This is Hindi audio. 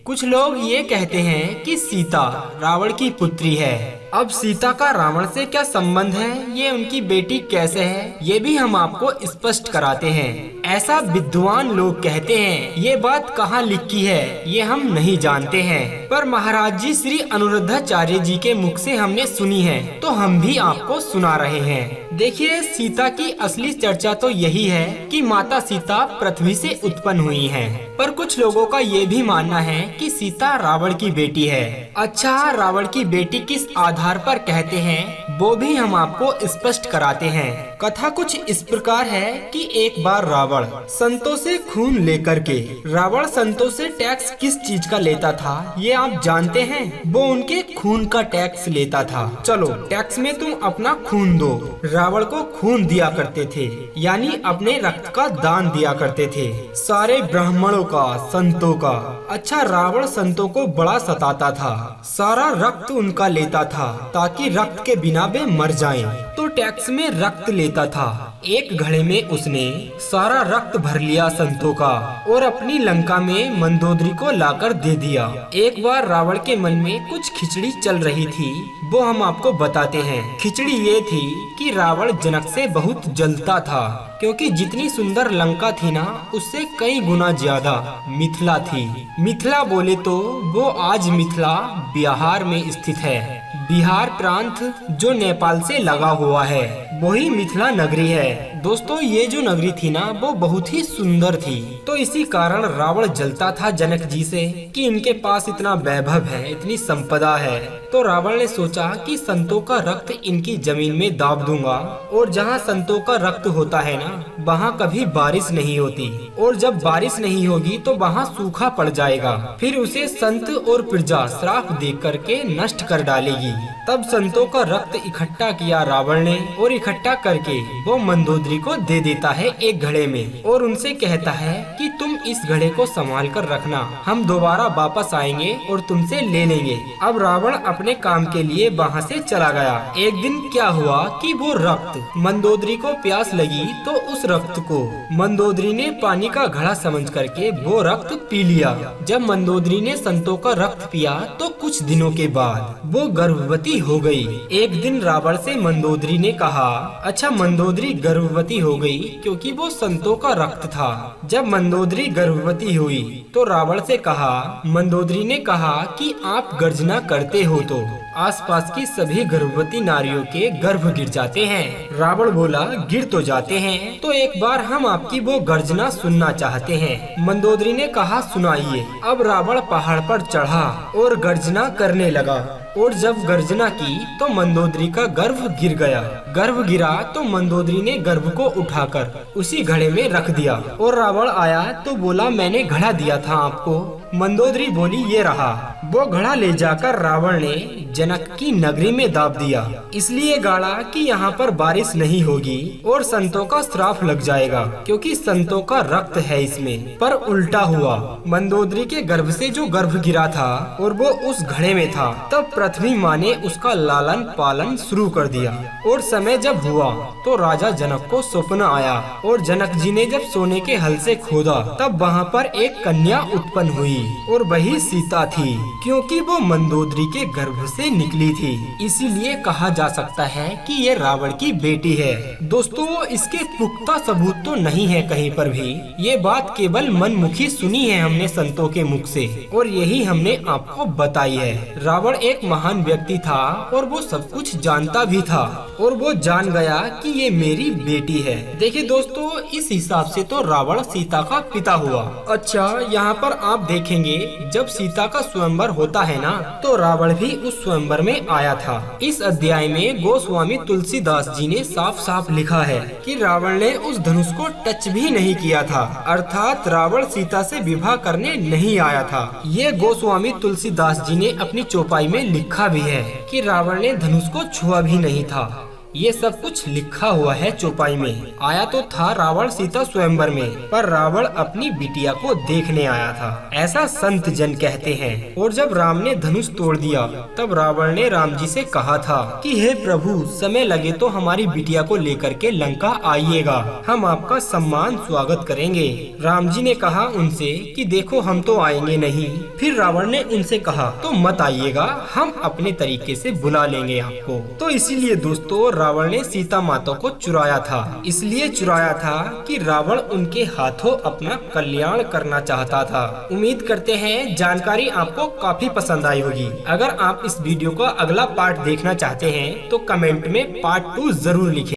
कुछ लोग ये कहते हैं कि सीता रावण की पुत्री है। अब सीता का रावण से क्या संबंध है, ये उनकी बेटी कैसे है, ये भी हम आपको स्पष्ट कराते हैं। ऐसा विद्वान लोग कहते हैं। ये बात कहाँ लिखी है ये हम नहीं जानते हैं, पर महाराज जी श्री अनुरुद्धाचार्य जी के मुख से हमने सुनी है, तो हम भी आपको सुना रहे हैं। देखिए, सीता की असली चर्चा तो यही है कि माता सीता पृथ्वी से उत्पन्न हुई हैं। पर कुछ लोगों का ये भी मानना है कि सीता रावण की बेटी है। अच्छा, रावण की बेटी किस आधार पर कहते हैं वो भी हम आपको स्पष्ट कराते हैं। कथा कुछ इस प्रकार है कि एक बार रावण संतों से खून लेकर के, रावण संतों से टैक्स किस चीज का लेता था ये आप जानते हैं? वो उनके खून का टैक्स लेता था। चलो, टैक्स में तुम अपना खून दो। रावण को खून दिया करते थे, यानी अपने रक्त का दान दिया करते थे, सारे ब्राह्मणों का, संतों का। अच्छा, रावण संतों को बड़ा सताता था, सारा रक्त उनका लेता था ताकि रक्त के बिना वे मर जाएं। तो टैक्स में रक्त लेता था। एक घड़े में उसने सारा रक्त भर लिया संतों का और अपनी लंका में मंदोदरी को लाकर दे दिया। एक बार रावण के मन में कुछ खिचड़ी चल रही थी, वो हम आपको बताते हैं। खिचड़ी ये थी कि रावण जनक से बहुत जलता था, क्योंकि जितनी सुंदर लंका थी ना, उससे कई गुना ज्यादा मिथिला थी। मिथिला बोले तो वो आज मिथिला बिहार में स्थित है। बिहार प्रांत जो नेपाल से लगा हुआ है, वही मिथिला नगरी है। दोस्तों, ये जो नगरी थी ना, वो बहुत ही सुंदर थी। तो इसी कारण रावण जलता था जनक जी से कि इनके पास इतना वैभव है, इतनी संपदा है। तो रावण ने सोचा कि संतों का रक्त इनकी जमीन में दाब दूंगा, और जहाँ संतों का रक्त होता है ना, वहाँ कभी बारिश नहीं होती, और जब बारिश नहीं होगी तो वहाँ सूखा पड़ जाएगा। फिर उसे संत और प्रजा श्राप दे करके नष्ट कर डालेगी। तब संतों का रक्त इकट्ठा किया रावण ने, और इकट्ठा करके वो मंदोदरी को दे देता है एक घड़े में, और उनसे कहता है कि तुम इस घड़े को संभाल कर रखना, हम दोबारा वापस आएंगे और तुमसे ले लेंगे। अब रावण अपने काम के लिए वहाँ से चला गया। एक दिन क्या हुआ कि वो रक्त, मंदोदरी को प्यास लगी तो उस रक्त को मंदोदरी ने पानी का घड़ा समझ करके वो रक्त पी लिया। जब मंदोदरी ने संतों का रक्त पिया तो कुछ दिनों के बाद वो गर्भवती हो गई। एक दिन रावण से मंदोदरी ने कहा, अच्छा, मंदोदरी गर्भवती हो गई क्योंकि वो संतों का रक्त था। जब मंदोदरी गर्भवती हुई तो रावण से कहा, मंदोदरी ने कहा कि आप गर्जना करते हो तो आसपास की सभी गर्भवती नारियों के गर्भ गिर जाते हैं। रावण बोला, गिर तो जाते हैं, तो एक बार हम आपकी वो गर्जना सुनना चाहते हैं। मंदोदरी ने कहा, सुनाइए। अब रावण पहाड़ पर चढ़ा और गर्जना करने लगा, और जब गर्जना की तो मंदोदरी का गर्भ गिर गया। गर्भ गिरा तो मंदोदरी ने गर्भ को उठाकर उसी घड़े में रख दिया, और रावण आया तो बोला, मैंने घड़ा दिया था आपको। मंदोदरी बोली, ये रहा। वो घड़ा ले जाकर रावण ने जनक की नगरी में दाब दिया, इसलिए गाड़ा कि यहाँ पर बारिश नहीं होगी और संतों का श्राप लग जाएगा, क्योंकि संतों का रक्त है इसमें। पर उल्टा हुआ, मंदोदरी के गर्भ से जो गर्भ गिरा था और वो उस घड़े में था, तब पृथ्वी माँ ने उसका लालन पालन शुरू कर दिया। और समय जब हुआ तो राजा जनक को स्वप्न आया, और जनक जी ने जब सोने के हल से खोदा तब वहाँ पर एक कन्या उत्पन्न हुई, और वही सीता थी, क्योंकि वो मंदोदरी के गर्भ से निकली थी। इसीलिए कहा जा सकता है कि ये रावण की बेटी है। दोस्तों, इसके पुख्ता सबूत तो नहीं है कहीं पर भी, ये बात केवल मनमुखी सुनी है हमने संतों के मुख से, और यही हमने आपको बताई है। रावण एक महान व्यक्ति था और वो सब कुछ जानता भी था, और वो जान गया कि ये मेरी बेटी है। देखिए दोस्तों, इस हिसाब से तो रावण सीता का पिता हुआ। अच्छा, यहाँ पर आप देखेंगे जब सीता का स्वयंवर होता है ना, तो रावण भी उस स्वयंवर में आया था। इस अध्याय में गोस्वामी तुलसीदास जी ने साफ साफ लिखा है कि रावण ने उस धनुष को टच भी नहीं किया था, अर्थात रावण सीता से विवाह करने नहीं आया था। ये गोस्वामी तुलसीदास जी ने अपनी चौपाई में लिखा भी है कि रावण ने धनुष को छुआ भी नहीं था। ये सब कुछ लिखा हुआ है चौपाई में। आया तो था रावण सीता स्वयंवर में, पर रावण अपनी बिटिया को देखने आया था, ऐसा संत जन कहते हैं। और जब राम ने धनुष तोड़ दिया तब रावण ने राम जी से कहा था कि हे प्रभु, समय लगे तो हमारी बिटिया को लेकर के लंका आइएगा, हम आपका सम्मान स्वागत करेंगे। राम जी ने कहा उनसे कि देखो हम तो आएंगे नहीं। फिर रावण ने उनसे कहा तो मत आइएगा, हम अपने तरीके से बुला लेंगे आपको। तो इसीलिए दोस्तों रावण ने सीता माता को चुराया था। इसलिए चुराया था कि रावण उनके हाथों अपना कल्याण करना चाहता था। उम्मीद करते हैं जानकारी आपको काफी पसंद आई होगी। अगर आप इस वीडियो का अगला पार्ट देखना चाहते हैं तो कमेंट में पार्ट 2 जरूर लिखें।